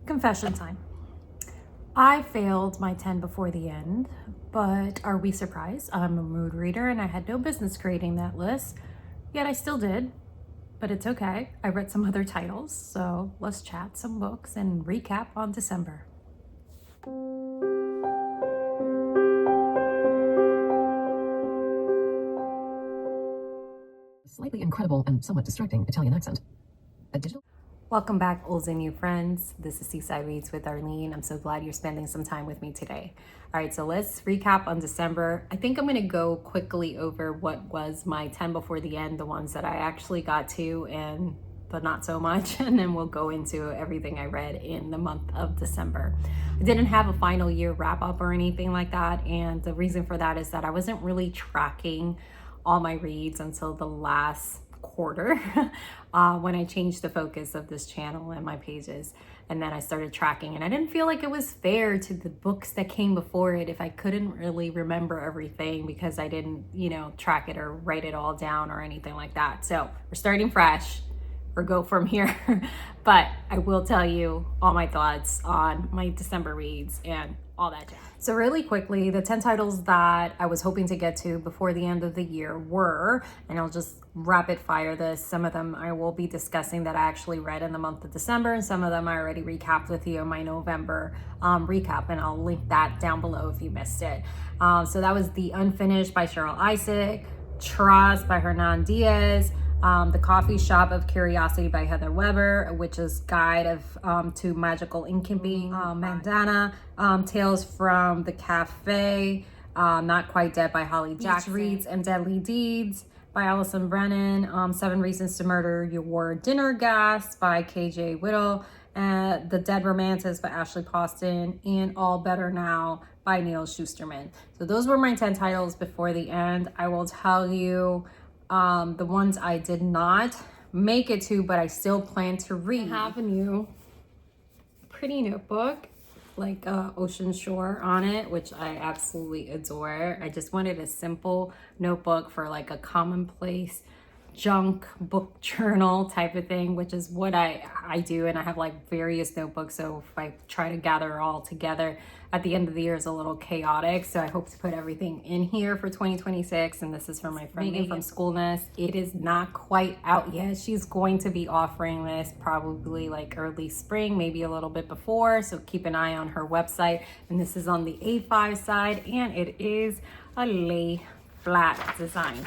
Confession time. I failed my 10 before the end, but are we surprised? I'm a mood reader and I had no business creating that list, yet I still did, but it's okay. I read some other titles, so let's chat some books and recap on December. Slightly incredible and somewhat distracting Italian accent. A digital. Welcome back, old and new friends. This is Seaside Reads with Arlene. I'm so glad you're spending some time with me today. All right, so let's recap on December. I think I'm going to go quickly over what was my 10 before the end, the ones that I actually got to and the not so much, and then we'll go into everything I read in the month of December. I didn't have a final year wrap up or anything like that, and the reason for that is that I wasn't really tracking all my reads until the last quarter when I changed the focus of this channel and my pages, and then I started tracking, and I didn't feel like it was fair to the books that came before it if I couldn't really remember everything because I didn't, track it or write it all down or anything like that. So we're starting fresh or go from here. But I will tell you all my thoughts on my December reads and all that jazz. So really quickly, the 10 titles that I was hoping to get to before the end of the year were, and I'll just rapid fire this, some of them I will be discussing that I actually read in the month of December, and some of them I already recapped with you in my November recap, and I'll link that down below if you missed it. So that was The Unfinished by Cheryl Isaac, Trust by Hernan Diaz, The Coffee Shop of Curiosity by Heather Weber, Witch's Guide to Magical Innkeeping, Mandanna, Tales from the Cafe, Not Quite Dead by Holly Jackson, Reads and Deadly Deeds by Allison Brennan, 7 Reasons to Murder Your Dinner Guest by KJ Whittle, The Dead Romances by Ashley Poston, and All Better Now by Neil Schusterman. So those were my 10 titles before the end. I will tell you the ones I did not make it to, but I still plan to read. I have a new pretty notebook, like Ocean Shore on it, which I absolutely adore. I just wanted a simple notebook for like a commonplace junk book journal type of thing, which is what I do, and I have like various notebooks, so if I try to gather all together at the end of the year is a little chaotic, so I hope to put everything in here for 2026. And this is for my friend Megan from Schoolness. It is not quite out yet. She's going to be offering this probably like early spring, maybe a little bit before, so keep an eye on her website. And this is on the A5 side, and it is a lay flat design.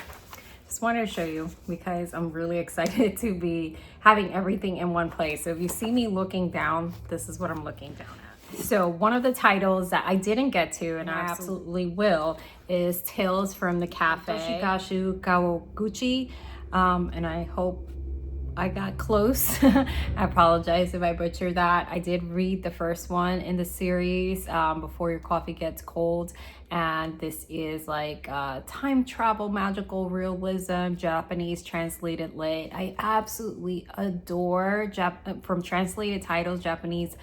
Just wanted to show you because I'm really excited to be having everything in one place. So if you see me looking down, this is what I'm looking down at. So one of the titles that I didn't get to, and I absolutely will, is Tales from the Cafe, Toshikashu Kawaguchi. And I hope I got close. I apologize if I butchered that. I did read the first one in the series, Before Your Coffee Gets Cold, and this is like time travel, magical realism, Japanese translated lit. I absolutely adore from translated titles. Japanese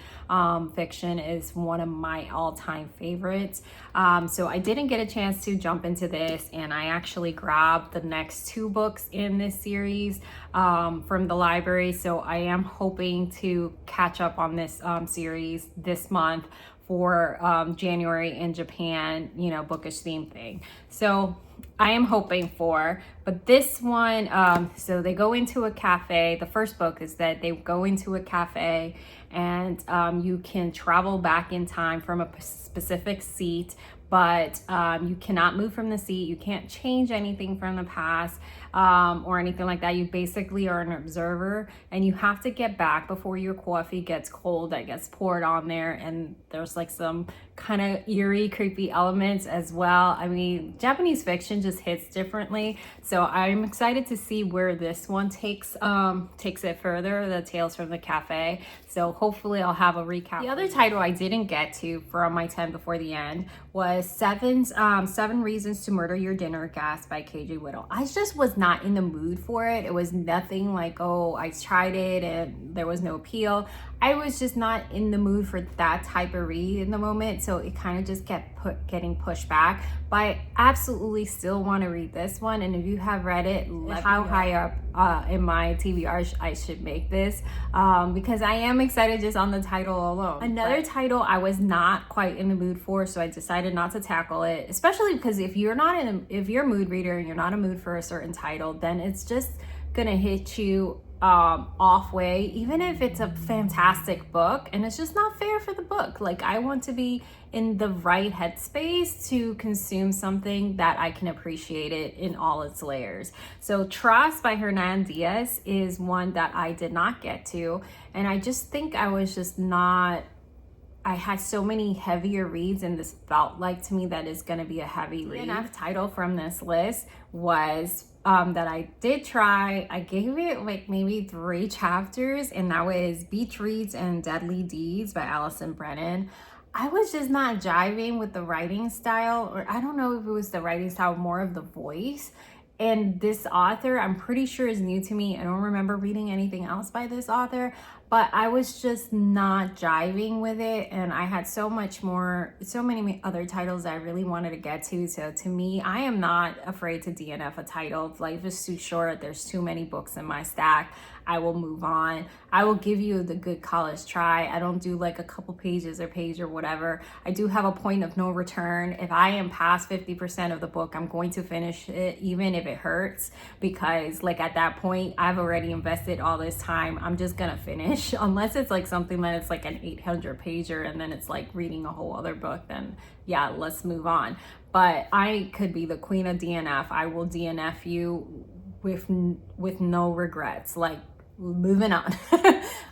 fiction is one of my all-time favorites. So I didn't get a chance to jump into this, and I actually grabbed the next 2 books in this series from the library. So I am hoping to catch up on this series this month for January in Japan, bookish theme thing. So I am hoping for, but this one, so they go into a cafe. The first book is that they go into a cafe, and you can travel back in time from a specific seat, but you cannot move from the seat. You can't change anything from the past or anything like that. You basically are an observer, and you have to get back before your coffee gets cold, that gets poured on there. And there's like some kind of eerie, creepy elements as well. I mean, Japanese fiction just hits differently. So I'm excited to see where this one takes it further, the Tales from the Cafe. So hopefully I'll have a recap. The other title I didn't get to from my 10 before the end was 7 Reasons to Murder Your Dinner Guest by KJ Whittle. I just was not in the mood for it. It was nothing like, oh, I tried it and there was no appeal. I was just not in the mood for that type of read in the moment, so it kind of just kept getting pushed back. But I absolutely still want to read this one, and if you have read it, how high up in my TBR I should make this, because I am excited just on the title alone. Another title I was not quite in the mood for, so I decided not to tackle it, especially because if you're a mood reader and you're not in a mood for a certain title, then it's just gonna hit you off way, even if it's a fantastic book, and it's just not fair for the book. Like, I want to be in the right headspace to consume something that I can appreciate it in all its layers. So Trust by Hernan Diaz is one that I did not get to, and I just think I was just not, I had so many heavier reads, and this felt like to me that is going to be a heavy read. Enough title from this list was that I did try. I gave it like maybe 3 chapters, and that was Beach Reads and Deadly Deeds by Allison Brennan. I was just not jiving with the writing style, or I don't know if it was the writing style, more of the voice. And this author, I'm pretty sure, is new to me. I don't remember reading anything else by this author, but I was just not jiving with it. And I had so many other titles I really wanted to get to. So to me, I am not afraid to DNF a title. Life is too short. There's too many books in my stack. I will move on. I will give you the good college try. I don't do like a couple pages or page or whatever. I do have a point of no return. If I am past 50% of the book, I'm going to finish it, even if it hurts, because like at that point, I've already invested all this time. I'm just gonna finish, unless it's like something that it's like an 800 pager and then it's like reading a whole other book, then yeah, let's move on. But I could be the queen of DNF. I will DNF you with no regrets. Like, moving on.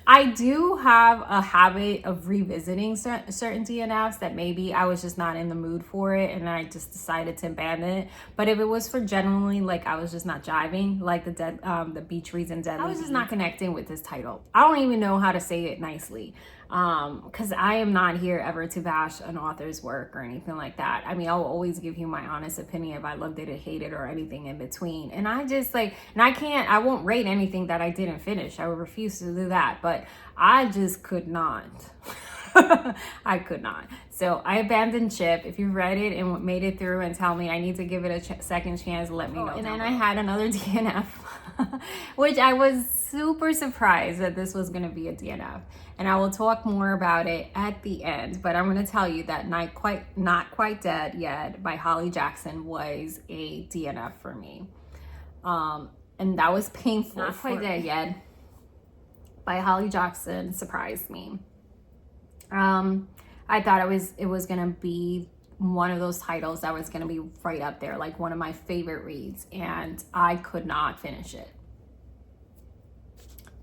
I do have a habit of revisiting certain DNFs that maybe I was just not in the mood for it, and I just decided to abandon it. But if it was for generally like I was just not jiving, like the Beach Reads and Deadly, I was just not connecting with this title. I don't even know how to say it nicely, because I am not here ever to bash an author's work or anything like that. I mean, I'll always give you my honest opinion if I loved it or hated it or anything in between. And I just like, and I won't rate anything that I didn't finish. I would refuse to do that, but I just could not. I could not. So I abandoned ship. If you read it and made it through and tell me I need to give it a second chance, let me know. And then I had another DNF, which I was super surprised that this was going to be a DNF. And I will talk more about it at the end. But I'm going to tell you that Not Quite Dead Yet by Holly Jackson was a DNF for me. And that was painful. Not Quite Dead Yet by Holly Jackson surprised me. I thought it was gonna be one of those titles that was gonna be right up there, like one of my favorite reads, and I could not finish it.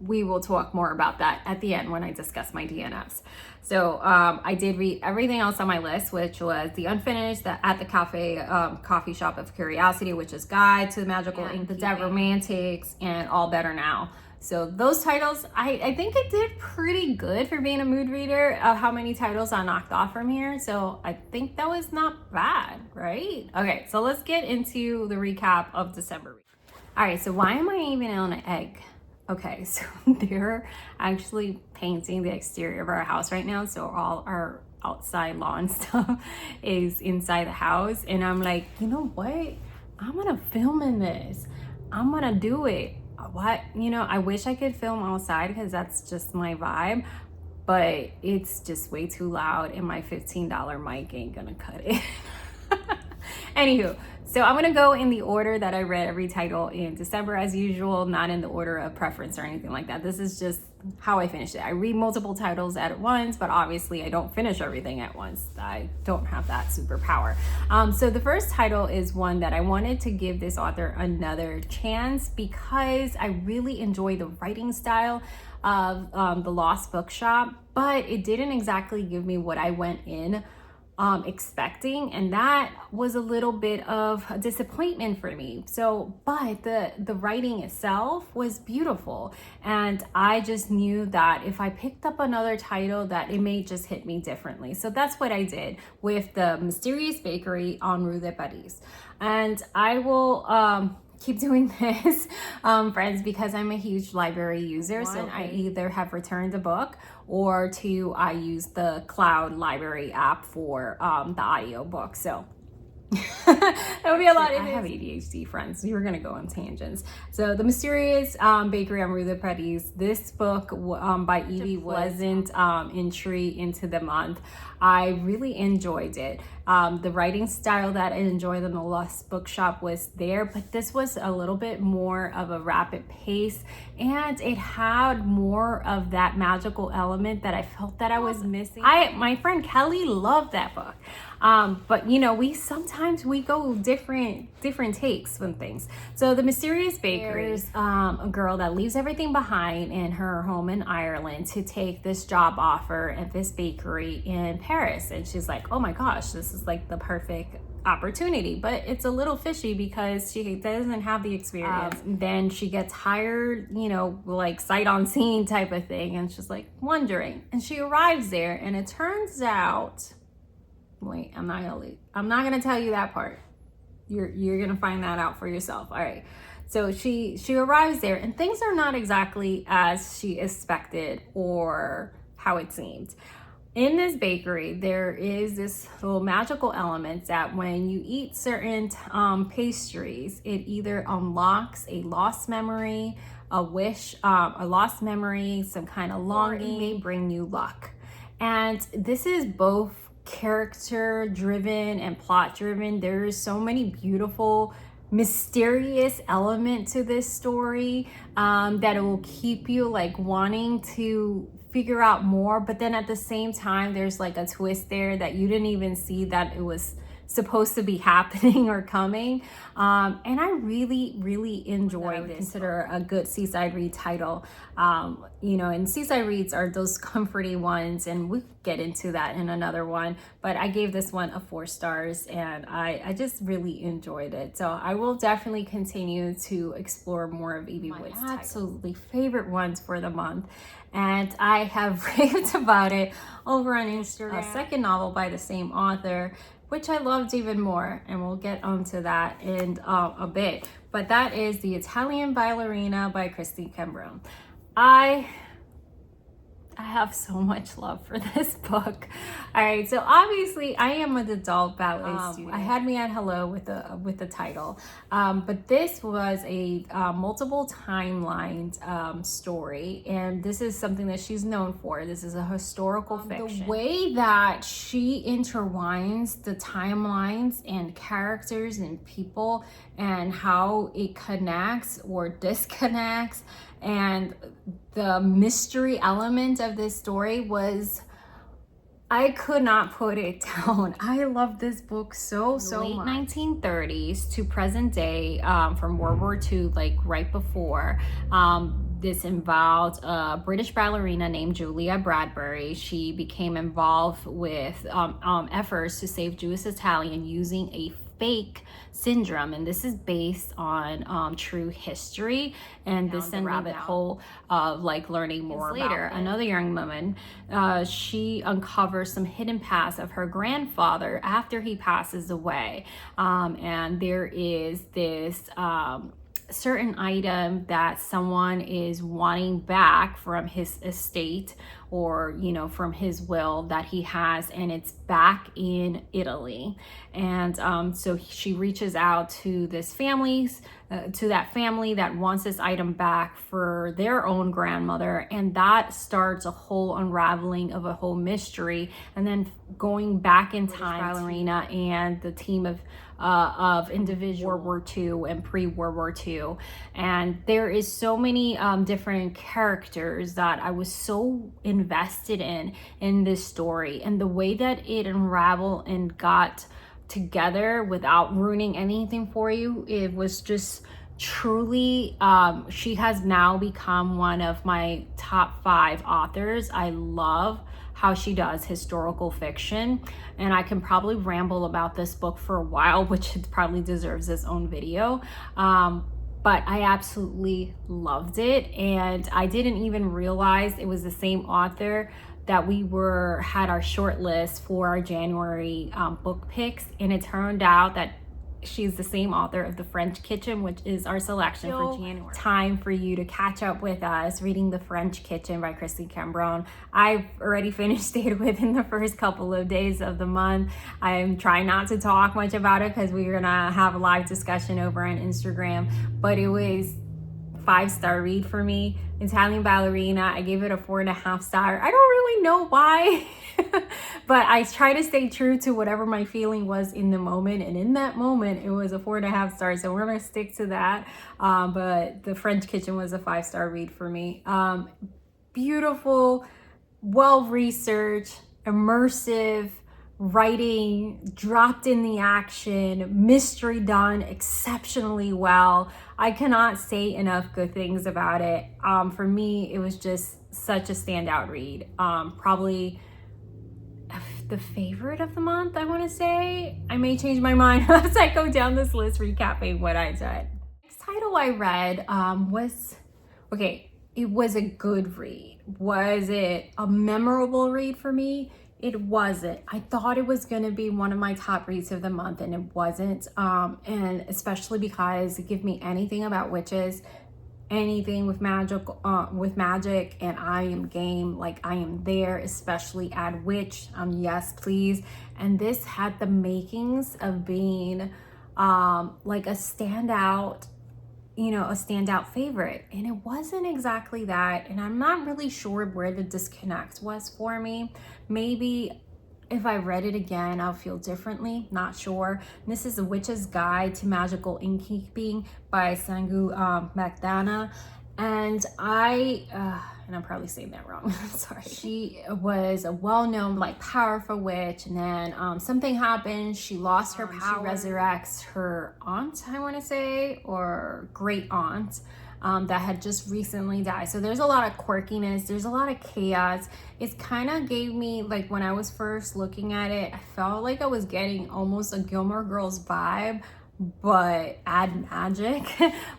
We will talk more about that at the end when I discuss my DNFs. So I did read everything else on my list, which was The Unfinished, At the Cafe, Coffee Shop of Curiosity, which is Guide to the Magical Ink, The Dead Romantics, and All Better Now. So those titles, I think it did pretty good for being a mood reader of how many titles I knocked off from here. So I think that was not bad, right? Okay, so let's get into the recap of December. All right, so why am I even on an egg? Okay, so they're actually painting the exterior of our house right now. So all our outside lawn stuff is inside the house. And I'm like, you know what? I'm gonna film in this. I'm gonna do it. What, I wish I could film outside because that's just my vibe, but it's just way too loud and my $15 mic ain't gonna cut it. Anywho, so I'm gonna go in the order that I read every title in December as usual, not in the order of preference or anything like that. This is just how I finished it. I read multiple titles at once, but obviously I don't finish everything at once. I don't have that superpower. So the first title is one that I wanted to give this author another chance because I really enjoy the writing style of The Lost Bookshop, but it didn't exactly give me what I went in expecting, and that was a little bit of a disappointment for me. So, but the writing itself was beautiful, and I just knew that if I picked up another title that it may just hit me differently. So that's what I did with The Mysterious Bakery en Rue de Paris. And I will keep doing this, friends, because I'm a huge library user. So I either have returned a book or two, I use the cloud library app for the audio book. So that would be a lot. I have ADHD, friends. We were gonna go on tangents. So the Mysterious Bakery on Rue de Paris. This book by Evie wasn't entry into the month. I really enjoyed it. The writing style that I enjoyed in the Lost Bookshop was there, but this was a little bit more of a rapid pace, and it had more of that magical element that I felt that I was missing. My friend Kelly loved that book. But you know, we sometimes go different takes on things. So the Mysterious Bakery is a girl that leaves everything behind in her home in Ireland to take this job offer at this bakery in Paris, and she's like, oh my gosh, this is like the perfect opportunity, but it's a little fishy because she doesn't have the experience. Then she gets hired, you know, like sight unseen type of thing, and she's like wondering, and she arrives there, and it turns out, wait, I'm not gonna tell you that part. You're gonna find that out for yourself. All right. So she arrives there, and things are not exactly as she expected or how it seemed. In this bakery, there is this little magical element that when you eat certain pastries, it either unlocks a lost memory, a wish, a lost memory, some kind of longing, may bring you luck. And this is both character driven and plot driven. There's so many beautiful, mysterious element to this story that it will keep you like wanting to figure out more, but then at the same time there's like a twist there that you didn't even see that it was supposed to be happening or coming. And I really enjoyed this. Consider a good seaside read title. You know, and seaside reads are those comforting ones, and we'll get into that in another one, but I gave this one a 4 stars, and I just really enjoyed it. So I will definitely continue to explore more of Evie Wood's absolutely favorite ones for the month, and I have raved about it over on Instagram. A second novel by the same author, which I loved even more, and we'll get onto that in a bit. But that is The Italian Ballerina by Kristy Cambron. I have so much love for this book. All right, so obviously I am an adult ballet student. I had me at hello with the title, but this was a multiple timelines story, and this is something that she's known for. This is a historical fiction. The way that she intertwines the timelines and characters and people, and how it connects or disconnects, and the mystery element of this story was, I could not put it down. I love this book so much. Late 1930s to present day, from World War II, like right before. This involved a British ballerina named Julia Bradbury. She became involved with efforts to save Jewish Italian using a fake syndrome, and this is based on true history, and this and rabbit hole of like learning more later. Another young woman, she uncovers some hidden past of her grandfather after he passes away, and there is this certain item that someone is wanting back from his estate, or you know, from his will that he has, and it's back in Italy. And so she reaches out to this family's to that family that wants this item back for their own grandmother, and that starts a whole unraveling of a whole mystery, and then going back in time, Ballerina and the team of individual World War II and pre-World War II. And there is so many different characters that I was so invested in this story, and the way that it unraveled and got together without ruining anything for you, it was just truly, she has now become one of my top 5 authors. I love how she does historical fiction, and I can probably ramble about this book for a while, which it probably deserves its own video. But I absolutely loved it, and I didn't even realize it was the same author that we had our short list for our January book picks, and it turned out that She's the same author of The French Kitchen, which is our selection for January. Time for you to catch up with us reading The French Kitchen by Kristy Cambron. I've already finished it within the first couple of days of the month. I'm trying not to talk much about it because we're gonna have a live discussion over on Instagram, but it was 5-star read for me. Italian Ballerina, I gave it a 4.5 star. I don't really know why, but I try to stay true to whatever my feeling was in the moment. And in that moment, it was a 4.5 stars. So we're gonna stick to that. But The French Kitchen was a 5-star read for me. Beautiful, well-researched, immersive, writing, dropped in the action, mystery done exceptionally well. I cannot say enough good things about it. For me, it was just such a standout read. Probably the favorite of the month, I want to say. I may change my mind as I go down this list recapping what I said. Next title I read was, okay, it was a good read. Was it a memorable read for me? It wasn't. I thought it was going to be one of my top reads of the month, and it wasn't. And especially because it give me anything about witches, anything with magic, and I am game. Like, I am there, especially add witch. Yes, please. And this had the makings of being like a standout, a standout favorite, and it wasn't exactly that. And I'm not really sure where the disconnect was for me. Maybe if I read it again, I'll feel differently, not sure. And this is The Witch's Guide to Magical Innkeeping by Sangu, Mandanna. And I'm probably saying that wrong. Sorry. She was a well-known, like, powerful witch, and then something happened. She lost her power. She resurrects her aunt, I want to say, or great aunt, that had just recently died. So there's a lot of quirkiness. There's a lot of chaos. It kind of gave me, like, when I was first looking at it, I felt like I was getting almost a Gilmore Girls vibe, but add magic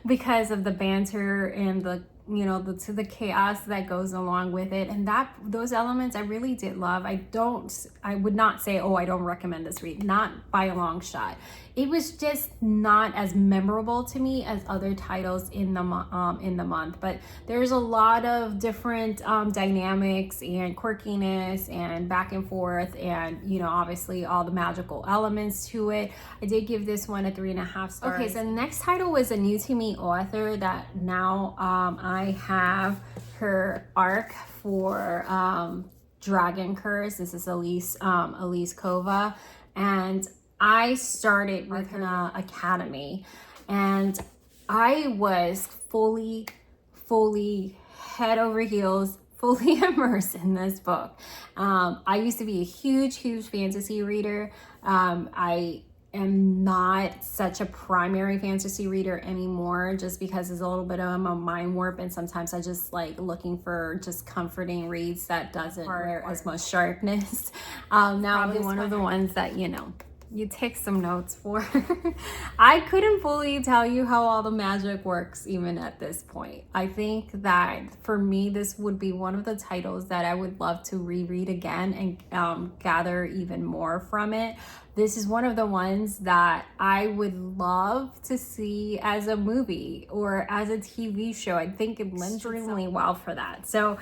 because of the banter and the the chaos that goes along with it. And those elements I really did love. I would not say, oh, I don't recommend this read, not by a long shot. It was just not as memorable to me as other titles in the month, but there's a lot of different dynamics and quirkiness and back and forth, and obviously all the magical elements to it. I did give this one a 3.5 stars. Okay, so the next title was a new to me author that now I have her arc for Dragon Curse. This is Elise Kova, and I started with her Academy, and I was fully head over heels, fully immersed in this book. I used to be a huge fantasy reader. I am not such a primary fantasy reader anymore, just because it's a little bit of a mind warp, and sometimes I just like looking for just comforting reads that doesn't wear as much sharpness. Now probably one of the ones that you take some notes for. I couldn't fully tell you how all the magic works even at this point. I think that for me, this would be one of the titles that I would love to reread again and gather even more from it. This is one of the ones that I would love to see as a movie or as a TV show. I think it lends extremely well for that. So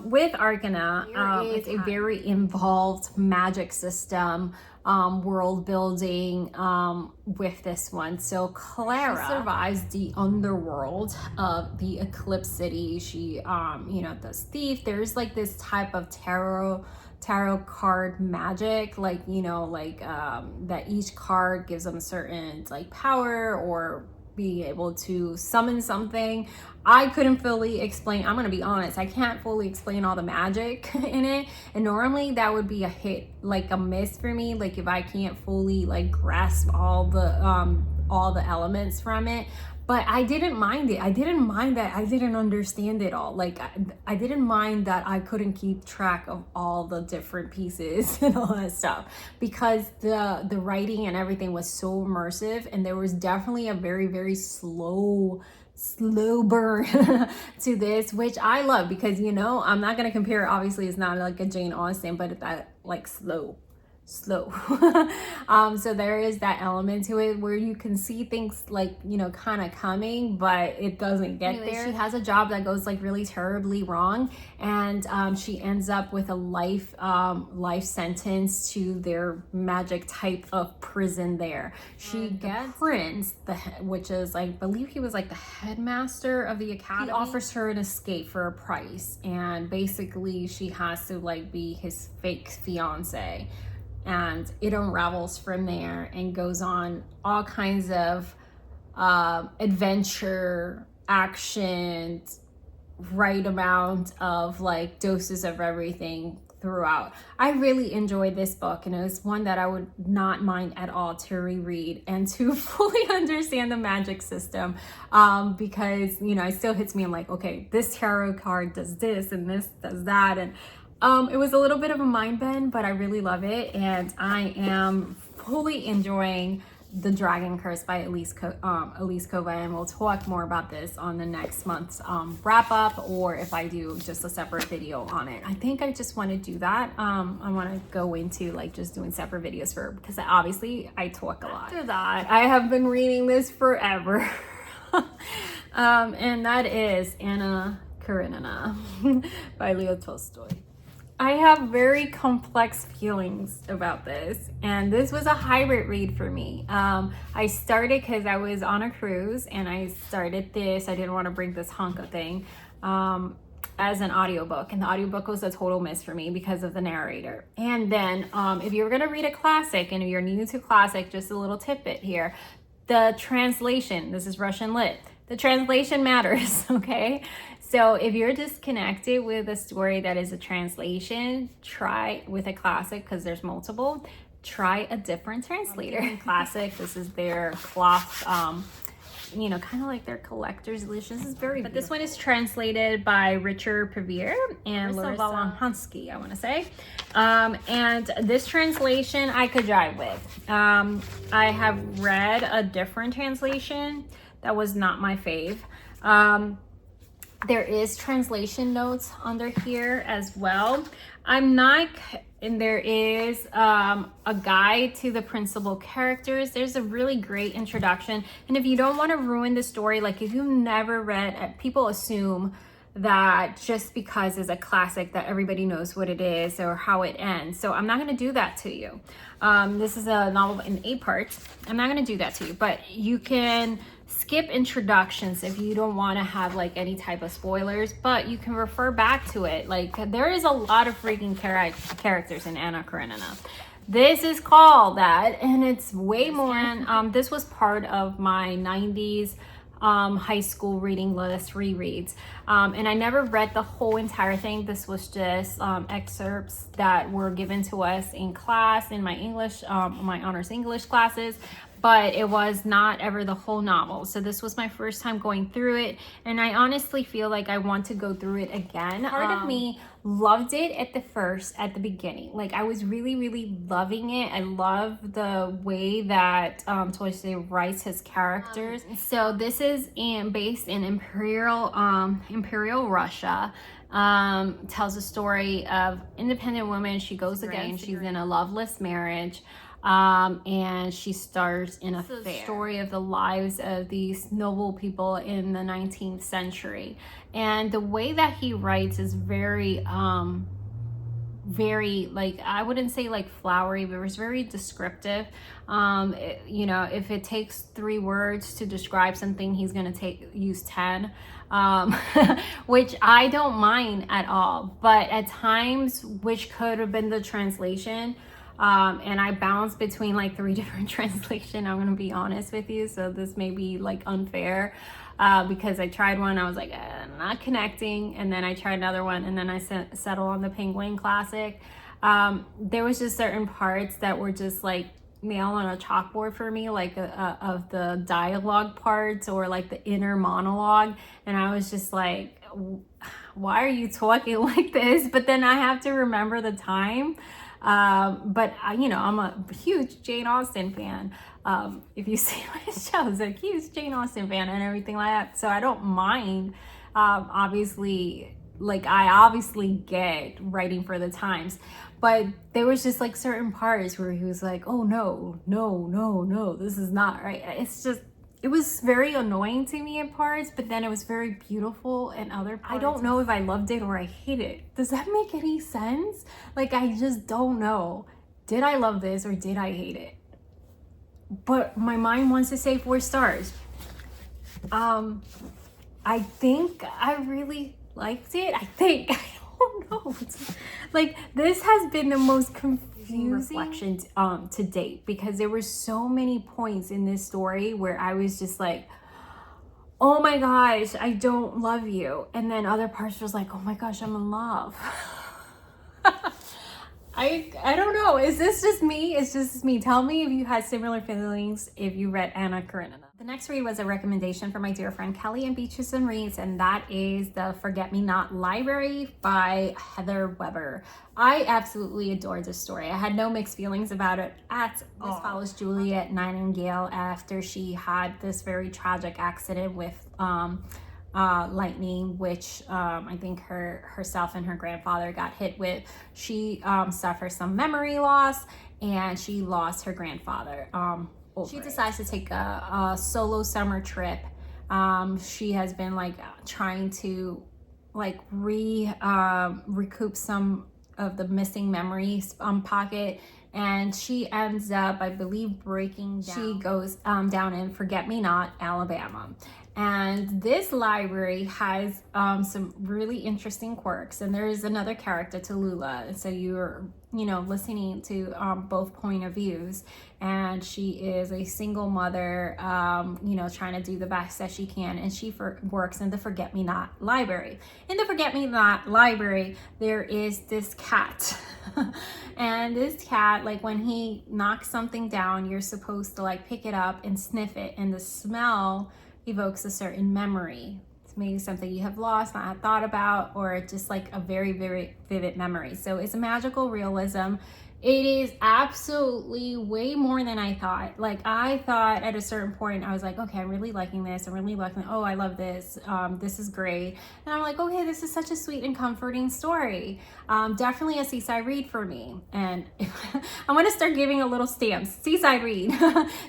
with Arcana, it's a very involved magic system, world building with this one. So Clara survives the underworld of the Eclipse City. She does thief. There's like this type of tarot card magic, that each card gives them certain like power or being able to summon something. I couldn't fully explain. I'm gonna be honest, I can't fully explain all the magic in it, and normally that would be a hit, like a miss for me, like if I can't fully like grasp all the elements from it. But I didn't mind it. I didn't mind that I didn't understand it all. Like I didn't mind that I couldn't keep track of all the different pieces and all that stuff, because the writing and everything was so immersive, and there was definitely a very slow burn to this, which I love, because I'm not gonna compare. Obviously, it's not like a Jane Austen, but it's that like slow slow. So there is that element to it where you can see things like, you know, kind of coming, but it doesn't get there. She has a job that goes like really terribly wrong, and she ends up with a life sentence to their magic type of prison there. She gets the prince, which is, I believe he was like the headmaster of the academy. He offers her an escape for a price, and basically she has to like be his fake fiance. And it unravels from there and goes on all kinds of adventure, action, right amount of like doses of everything throughout. I really enjoyed this book, and it was one that I would not mind at all to reread and to fully understand the magic system, because, you know, it still hits me. I'm like, okay, this tarot card does this and this does that, and it was a little bit of a mind bend, but I really love it, and I am fully enjoying The Dragon Curse by Elise Kova, and we'll talk more about this on the next month's wrap up, or if I do just a separate video on it. I think I just want to do that. I want to go into like just doing separate videos because obviously I talk a lot. After that, I have been reading this forever, and that is Anna Karenina by Leo Tolstoy. I have very complex feelings about this, and this was a hybrid read for me. I started because I was on a cruise, and I started this. I didn't want to bring this hunk of thing as an audiobook, and the audiobook was a total miss for me because of the narrator. And then if you're going to read a classic, and if you're new to classic, just a little tidbit here, the translation, this is Russian lit, the translation matters, okay? So if you're disconnected with a story that is a translation, try with a classic, because there's multiple, try a different translator. Classic, this is their cloth, you know, kind of like their collector's edition. This is very beautiful. But this one is translated by Richard Pevier and Larissa Volhansky, I want to say. And this translation I could jive with. I have read a different translation that was not my fave. There is translation notes under here as well. And there is a guide to the principal characters. There's a really great introduction. And if you don't want to ruin the story, like if you've never read, people assume that just because it's a classic that everybody knows what it is or how it ends. So I'm not going to do that to you. This is a novel in 8 parts. I'm not going to do that to you, but you can skip introductions if you don't want to have like any type of spoilers, but you can refer back to it. Like there is a lot of freaking characters in Anna Karenina. This is called that, and it's way more. And this was part of my 90s high school reading list rereads, and I never read the whole entire thing. This was just excerpts that were given to us in class, in my English, my honors English classes, but it was not ever the whole novel. So this was my first time going through it, and I honestly feel like I want to go through it again. Part of me loved it at the beginning. Like I was really, really loving it. I love the way that Tolstoy writes his characters. So this is based in Imperial Russia. Tells a story of independent woman. She goes again. She's in a loveless marriage. And she stars in a story of the lives of these noble people in the 19th century. And the way that he writes is very, like, I wouldn't say like flowery, but it was very descriptive. You know, if it takes 3 words to describe something, he's going to use 10. Which I don't mind at all, but at times, which could have been the translation, and I bounce between like 3 different translations, I'm gonna be honest with you, so this may be like unfair, because I tried one, I was like, not connecting, and then I tried another one, and then I settled on the Penguin Classic. There was just certain parts that were just like nail on a chalkboard for me, like of the dialogue parts or like the inner monologue, and I was just like, why are you talking like this? But then I have to remember the time. But you know, I'm a huge Jane Austen fan. If you see my shows, a huge Jane Austen fan and everything like that. So I don't mind, obviously, like I obviously get writing for the times. But there was just like certain parts where he was like, oh no, no, no, no, this is not right. It's just, it was very annoying to me in parts, but then it was very beautiful in other parts. I don't know if I loved it or I hate it. Does that make any sense? Like, I just don't know. Did I love this or did I hate it? But my mind wants to say 4 stars. I think I really liked it. I don't know. Like, this has been the most confusing reflection to date, because there were so many points in this story where I was just like, oh my gosh, I don't love you. And then other parts was like, oh my gosh, I'm in love. I don't know. Is this just me? It's just me. Tell me if you had similar feelings if you read Anna Karenina. The next read was a recommendation from my dear friend Kelly and Beaches and Reads, and that is the Forget Me Not Library by Heather Weber. I absolutely adored this story. I had no mixed feelings about it at all. This follows Juliet Nightingale after she had this very tragic accident with lightning, which I think herself and her grandfather got hit with. She suffered some memory loss, and she lost her grandfather. She decides to take a solo summer trip. She has been like trying to like recoup some of the missing memories pocket, and she ends up, I believe, breaking down. She goes down in Forget Me Not, Alabama. And this library has some really interesting quirks, and there is another character, Tallulah, and so you're listening to both point of views. And she is a single mother, trying to do the best that she can, and she works in the Forget Me Not library. In the Forget Me Not library, there is this cat. And this cat, like when he knocks something down, you're supposed to like pick it up and sniff it, and the smell evokes a certain memory. It's maybe something you have lost, not had thought about, or just like a very, very vivid memory. So it's a magical realism. It is absolutely way more than I thought. Like, I thought at a certain point, I was like, okay, I'm really liking this. I'm really liking it. Oh, I love this. This is great. And I'm like, okay, this is such a sweet and comforting story. Definitely a seaside read for me. And I'm going to start giving a little stamps. Seaside read.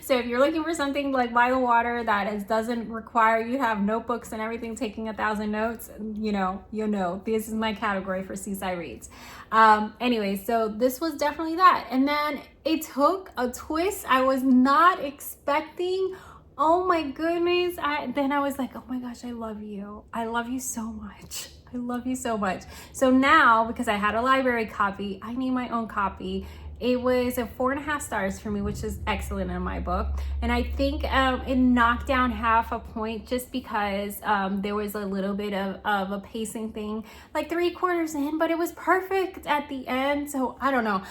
So if you're looking for something like by the water that doesn't require you to have notebooks and everything, taking 1,000 notes, you'll know this is my category for seaside reads. Anyway, so this was definitely that. And then it took a twist I was not expecting. Oh my goodness. Then I was like, oh my gosh, I love you. I love you so much. I love you so much. So now, because I had a library copy, I need my own copy. It was a 4.5 stars for me, which is excellent in my book. And I think it knocked down half a point just because there was a little bit of a pacing thing, like 3/4 in, but it was perfect at the end. So I don't know.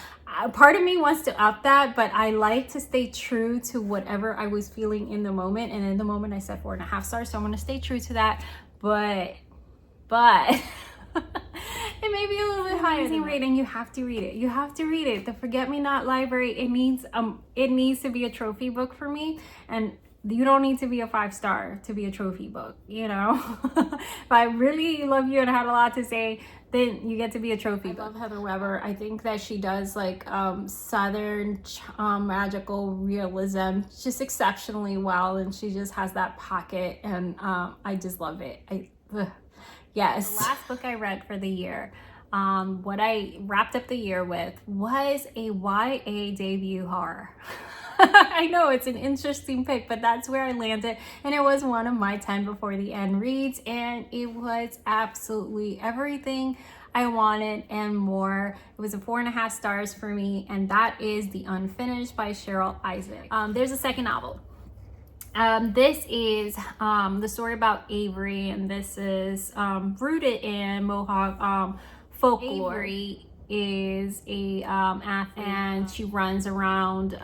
Part of me wants to up that, but I like to stay true to whatever I was feeling in the moment. And in the moment I said 4.5 stars. So I'm going to stay true to that. But it may be a little bit higher than that. And you have to read it. You have to read it. The Forget Me Not library, it needs to be a trophy book for me. And you don't need to be a 5-star to be a trophy book, If I really love you and I had a lot to say, then you get to be a trophy book. I love Heather Weber. I think that she does like Southern magical realism just exceptionally well. And she just has that pocket, and I just love it. Yes. The last book I read for the year, what I wrapped up the year with was a YA debut horror. I know it's an interesting pick, but that's where I landed. And it was one of my 10 before the end reads. And it was absolutely everything I wanted and more. It was a 4.5 stars for me. And that is The Unfinished by Cheryl Isaac. There's a second novel. This is the story about Avery, and this is rooted in Mohawk folklore. Avery is a athlete, and she runs around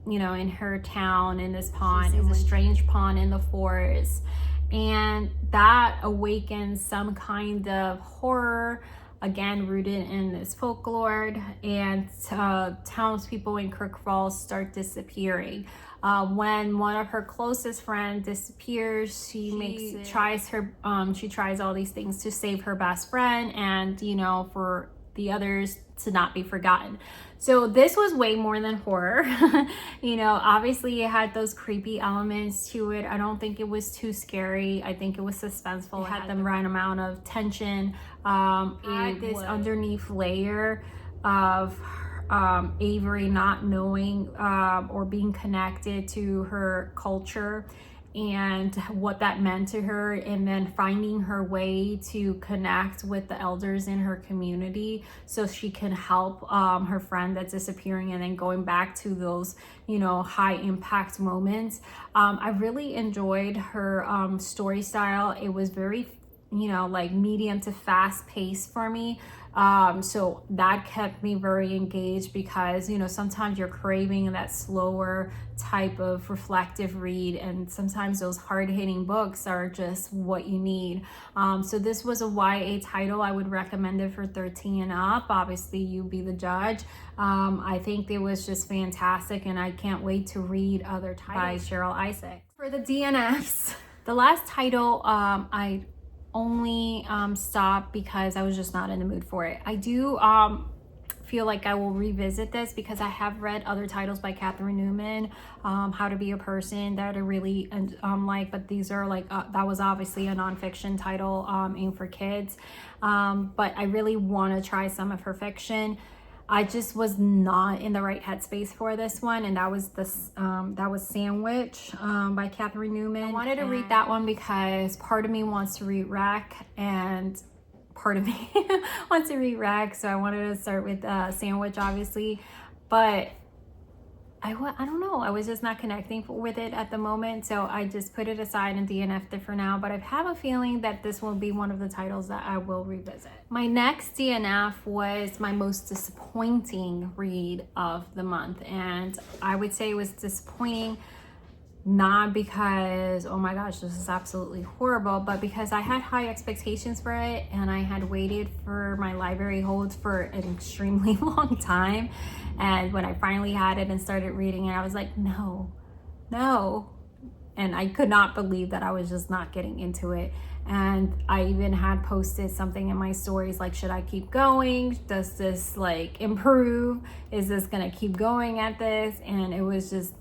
in her town in this pond. It's a strange pond in the forest, and that awakens some kind of horror, again rooted in this folklore, and townspeople in Crook Falls start disappearing. When one of her closest friends disappears, she tries all these things to save her best friend, and for the others to not be forgotten. So this was way more than horror. You know, obviously it had those creepy elements to it. I don't think it was too scary. I think it was suspenseful. It had the right amount of tension. This underneath layer of Avery not knowing or being connected to her culture and what that meant to her, and then finding her way to connect with the elders in her community so she can help her friend that's disappearing, and then going back to those, you know, high impact moments. I really enjoyed her story style. It was very, you know, like medium to fast paced for me. So that kept me very engaged, because, you know, sometimes you're craving that slower type of reflective read, and sometimes those hard-hitting books are just what you need. So this was a YA title. I would recommend it for 13 and up. Obviously, you be the judge. I think it was just fantastic, and I can't wait to read other titles by Cheryl Isaac. For the DNFs, the last title I only stopped because I was just not in the mood for it. I do feel like I will revisit this because I have read other titles by Catherine Newman, How to Be a Person, that I really like, but these are like, that was obviously a nonfiction title aimed for kids, but I really want to try some of her fiction. I just was not in the right headspace for this one, and that was Sandwich by Catherine Newman. I wanted to read that one because part of me wants to read Wreck, and part of me wants to read Wreck, so I wanted to start with Sandwich, obviously, but I don't know, I was just not connecting with it at the moment, so I just put it aside and DNF'd it for now, but I have a feeling that this will be one of the titles that I will revisit. My next DNF was my most disappointing read of the month, and I would say it was disappointing not because, oh my gosh, this is absolutely horrible, but because I had high expectations for it, and I had waited for my library holds for an extremely long time. And when I finally had it and started reading it, I was like, no. And I could not believe that I was just not getting into it. And I even had posted something in my stories like, should I keep going? Does this like improve? Is this gonna keep going at this? And it was just,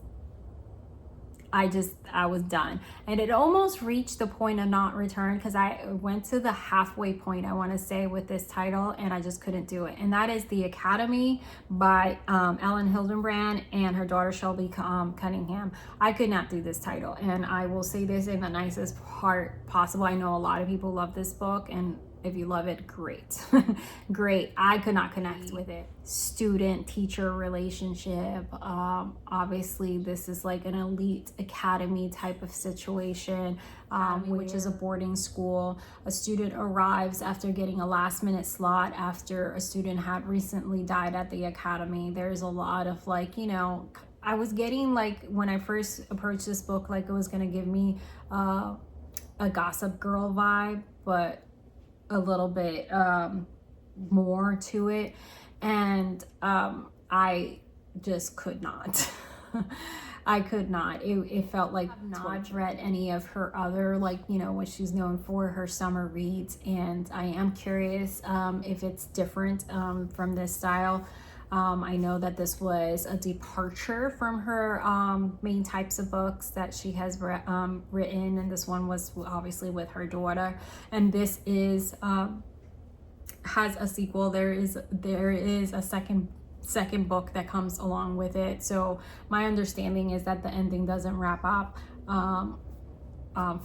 I was done. And it almost reached the point of not return, because I went to the halfway point, I want to say, with this title, and I just couldn't do it. And that is The Academy by Ellen Hildenbrand and her daughter Shelby Cunningham. I could not do this title, and I will say this in the nicest part possible. I know a lot of people love this book, and if you love it, great. Great. I could not connect with it. Student-teacher relationship. Obviously, this is like an elite academy type of situation, which is a boarding school. A student arrives after getting a last-minute slot after a student had recently died at the academy. There's a lot of like, you know, I was getting like, when I first approached this book, like it was going to give me a Gossip Girl vibe, but a little bit more to it, and I just could not. I could not. It felt like I've not read any of her other, like, you know, what she's known for, her summer reads, and I am curious if it's different from this style. I know that this was a departure from her main types of books that she has written, and this one was obviously with her daughter, and this is has a sequel. There is a second book that comes along with it, so my understanding is that the ending doesn't wrap up.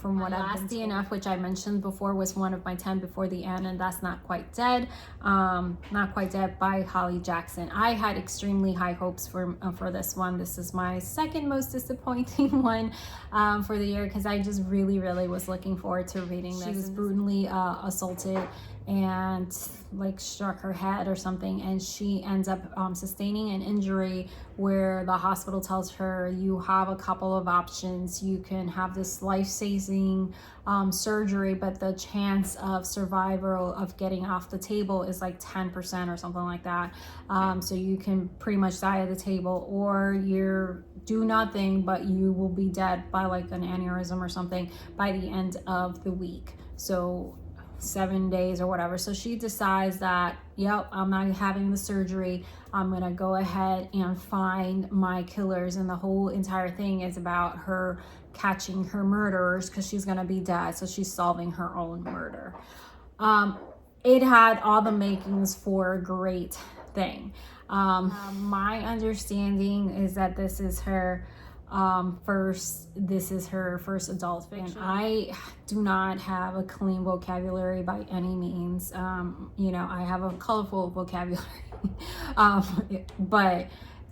From what I've been DNF, which I mentioned before, was one of my 10 before the end, and that's Not Quite Dead. Not Quite Dead by Holly Jackson. I had extremely high hopes for this one. This is my second most disappointing one for the year, because I just really was looking forward to reading this. She was brutally assaulted and like struck her head or something, and she ends up sustaining an injury where the hospital tells her, you have a couple of options. You can have this life-saving surgery, but the chance of survival of getting off the table is like 10% or something like that. So you can pretty much die at the table, or you do nothing, but you will be dead by like an aneurysm or something by the end of the week. So 7 days or whatever. So she decides that, yep, I'm not having the surgery. I'm gonna go ahead and find my killers, and the whole entire thing is about her catching her murderers because she's gonna be dead. So she's solving her own murder. It had all the makings for a great thing. My understanding is that this is her first adult fiction. I do not have a clean vocabulary by any means. You know, I have a colorful vocabulary. But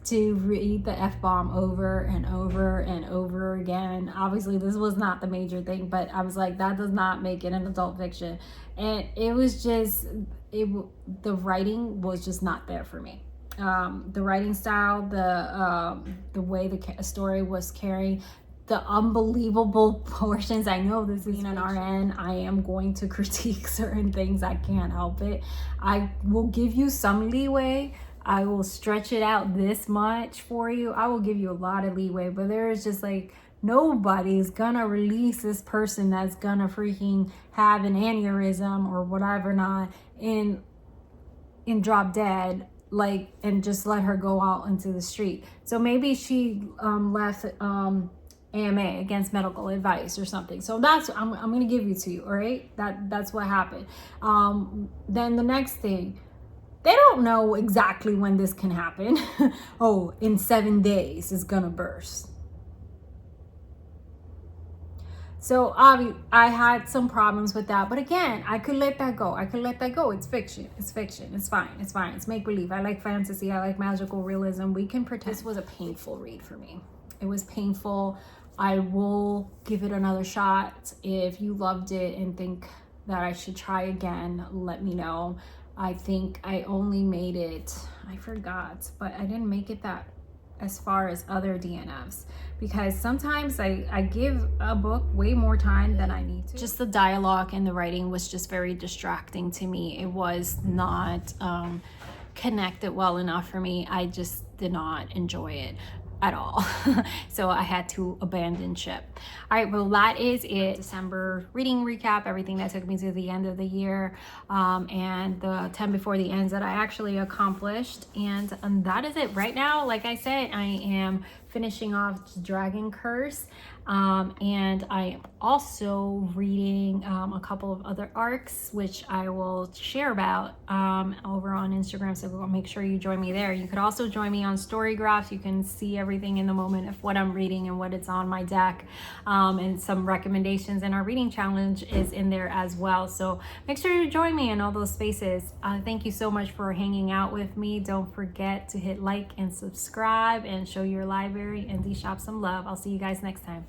to read the F-bomb over and over and over again, obviously this was not the major thing, but I was like, that does not make it an adult fiction. And it was just, the writing was just not there for me. The writing style, the way the story was carried, the unbelievable portions. I know this is an RN. I am going to critique certain things. I can't help it. I will give you some leeway. I will stretch it out this much for you. I will give you a lot of leeway, but there is just like, nobody's gonna release this person that's gonna freaking have an aneurysm or whatever not in drop dead, like, and just let her go out into the street. So maybe she left AMA, against medical advice or something. So that's, I'm gonna give you to you, all right? That's what happened. Then the next thing, they don't know exactly when this can happen. Oh, in 7 days it's gonna burst. So I had some problems with that, but again, I could let that go. I could let that go. It's fiction. It's fiction. It's fine. It's fine. It's make believe. I like fantasy. I like magical realism. We can pretend. This was a painful read for me. It was painful. I will give it another shot. If you loved it and think that I should try again, let me know. I think I only made it, I forgot, but I didn't make it that as far as other DNFs, because sometimes I give a book way more time than I need to. Just the dialogue and the writing was just very distracting to me. It was not connected well enough for me. I just did not enjoy it at all. So I had to abandon ship. All right, well, that is it. December reading recap, everything that took me to the end of the year, and the 10 before the ends that I actually accomplished. And that is it. Right now, like I said, I am finishing off Dragon Curse, and I am also reading a couple of other arcs, which I will share about over on Instagram, so make sure you join me there. You could also join me on Storygraphs. You can see everything in the moment of what I'm reading and what it's on my deck, and some recommendations, and our reading challenge is in there as well. So make sure you join me in all those spaces. Thank you so much for hanging out with me. Don't forget to hit like and subscribe and show your library indie shop some love. I'll see you guys next time.